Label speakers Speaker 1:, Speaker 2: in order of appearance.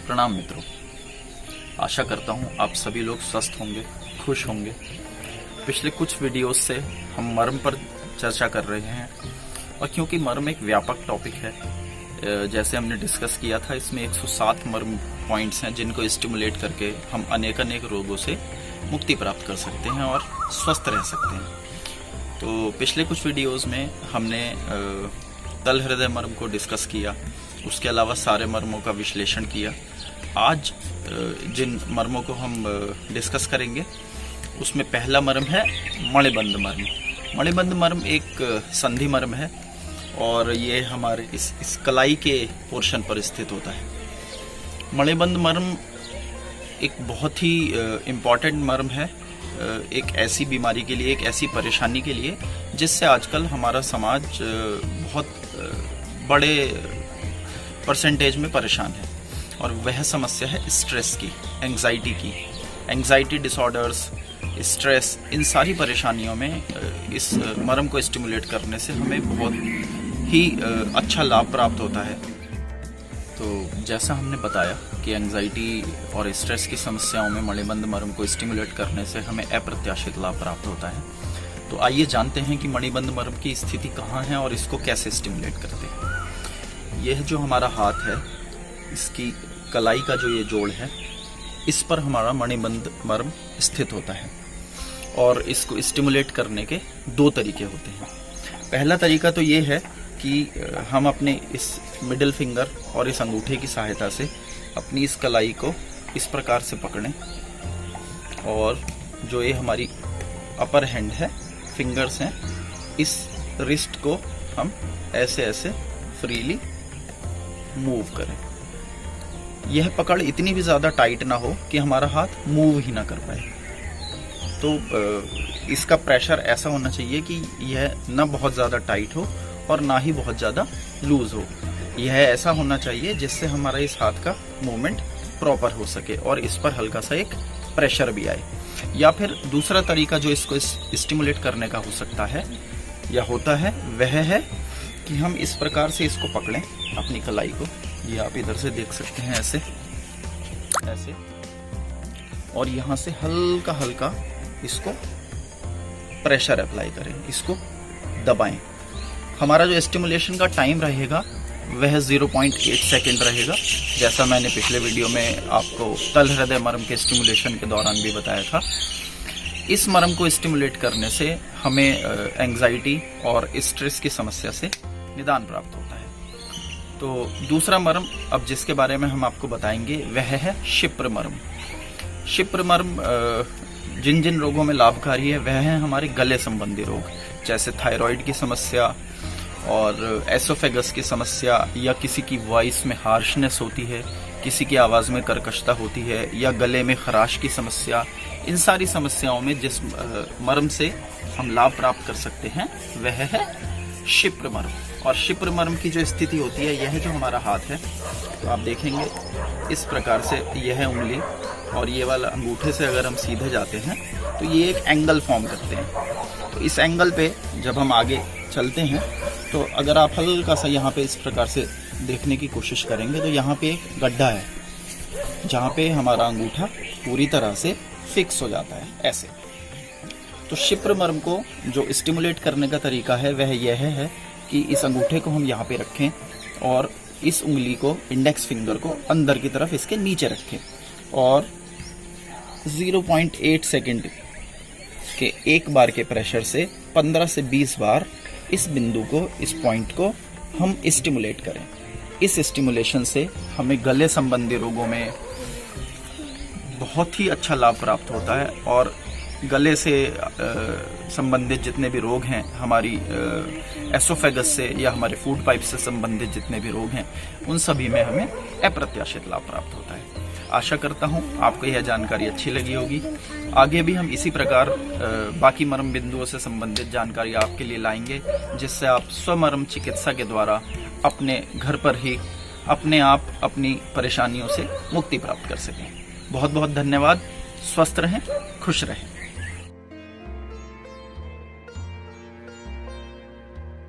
Speaker 1: प्रणाम मित्रों, आशा करता हूँ आप सभी लोग स्वस्थ होंगे, खुश होंगे। पिछले कुछ वीडियोस से हम मर्म पर चर्चा कर रहे हैं और क्योंकि मर्म एक व्यापक टॉपिक है, जैसे हमने डिस्कस किया था, इसमें 107 मर्म पॉइंट्स हैं जिनको स्टिमुलेट करके हम अनेक रोगों से मुक्ति प्राप्त कर सकते हैं और स्वस्थ रह सकते हैं। तो पिछले कुछ वीडियोस में हमने तल हृदय मर्म को डिस्कस किया, उसके अलावा सारे मर्मों का विश्लेषण किया। आज जिन मर्मों को हम डिस्कस करेंगे उसमें पहला मर्म है मणिबंध मर्म। मणिबंध मर्म एक संधि मर्म है और ये हमारे इस कलाई के पोर्शन पर स्थित होता है। मणिबंध मर्म एक बहुत ही इम्पॉर्टेंट मर्म है, एक ऐसी बीमारी के लिए, एक ऐसी परेशानी के लिए जिससे आजकल हमारा समाज बहुत बड़े परसेंटेज में परेशान है, और वह समस्या है स्ट्रेस की, एंग्जाइटी की। एंग्जाइटी डिसऑर्डर्स, स्ट्रेस, इन सारी परेशानियों में इस मर्म को स्टिमुलेट करने से हमें बहुत ही अच्छा लाभ प्राप्त होता है। तो जैसा हमने बताया कि एंग्जाइटी और स्ट्रेस की समस्याओं में मणिबंध मर्म को स्टिमुलेट करने से हमें अप्रत्याशित लाभ प्राप्त होता है। तो आइए जानते हैं कि मणिबंध मर्म की स्थिति कहाँ है और इसको कैसे स्टिमुलेट करते हैं। यह जो हमारा हाथ है, इसकी कलाई का जो ये जोड़ है, इस पर हमारा मणिबंध मर्म स्थित होता है और इसको स्टिमुलेट करने के दो तरीके होते हैं। पहला तरीका तो ये है कि हम अपने इस मिडिल फिंगर और इस अंगूठे की सहायता से अपनी इस कलाई को इस प्रकार से पकड़ें और जो ये हमारी अपर हैंड है, फिंगर्स हैं, इस रिस्ट को हम ऐसे ऐसे फ्रीली मूव करें। यह पकड़ इतनी भी ज़्यादा टाइट ना हो कि हमारा हाथ मूव ही ना कर पाए। तो इसका प्रेशर ऐसा होना चाहिए कि यह ना बहुत ज़्यादा टाइट हो और ना ही बहुत ज़्यादा लूज हो। यह ऐसा होना चाहिए जिससे हमारा इस हाथ का मूवमेंट प्रॉपर हो सके और इस पर हल्का सा एक प्रेशर भी आए। या फिर दूसरा तरीका जो इसको स्टिमुलेट करने का हो सकता है या होता है, वह है कि हम इस प्रकार से इसको पकड़ें, अपनी कलाई को। ये आप इधर से देख सकते हैं, ऐसे ऐसे, और यहाँ से हल्का हल्का इसको प्रेशर अप्लाई करें, इसको दबाएं। हमारा जो स्टिमुलेशन का टाइम रहेगा वह 0.8 सेकेंड रहेगा, जैसा मैंने पिछले वीडियो में आपको तल हृदय मर्म के स्टिमुलेशन के दौरान भी बताया था। इस मर्म को स्टिमुलेट करने से हमें एंग्जाइटी और स्ट्रेस की समस्या से निदान प्राप्त होता है। तो दूसरा मर्म अब जिसके बारे में हम आपको बताएंगे वह है शिप्र मर्म। शिप्र मर्म जिन जिन रोगों में लाभकारी है वह है हमारे गले संबंधी रोग, जैसे थायराइड की समस्या और एसोफेगस की समस्या, या किसी की वॉइस में हार्शनेस होती है, किसी की आवाज़ में कर्कशता होती है, या गले में खराश की समस्या। इन सारी समस्याओं में जिस मर्म से हम लाभ प्राप्त कर सकते हैं वह है शिप्र मर्म। और शिप्र मर्म की जो स्थिति होती है, यह जो हमारा हाथ है, तो आप देखेंगे इस प्रकार से यह उंगली और ये वाला अंगूठे से अगर हम सीधे जाते हैं तो ये एक एंगल फॉर्म करते हैं। तो इस एंगल पे जब हम आगे चलते हैं तो अगर आप हल्का सा यहाँ पे इस प्रकार से देखने की कोशिश करेंगे तो यहाँ पे एक गड्ढा है जहाँ पे हमारा अंगूठा पूरी तरह से फिक्स हो जाता है, ऐसे। तो शिप्र मर्म को जो स्टिमुलेट करने का तरीका है वह यह है कि इस अंगूठे को हम यहाँ पे रखें और इस उंगली को, इंडेक्स फिंगर को अंदर की तरफ इसके नीचे रखें और 0.8 सेकेंड के एक बार के प्रेशर से 15 से 20 बार इस बिंदु को, इस पॉइंट को हम स्टिमुलेट करें। इस स्टिमुलेशन से हमें गले संबंधी रोगों में बहुत ही अच्छा लाभ प्राप्त होता है और गले से संबंधित जितने भी रोग हैं, हमारी एसोफेगस से या हमारे फूड पाइप से संबंधित जितने भी रोग हैं, उन सभी में हमें अप्रत्याशित लाभ प्राप्त होता है। आशा करता हूं आपको यह जानकारी अच्छी लगी होगी। आगे भी हम इसी प्रकार बाकी मर्म बिंदुओं से संबंधित जानकारी आपके लिए लाएंगे, जिससे आप स्वमर्म चिकित्सा के द्वारा अपने घर पर ही अपने आप अपनी परेशानियों से मुक्ति प्राप्त कर सकें। बहुत बहुत धन्यवाद। स्वस्थ रहें, खुश रहें।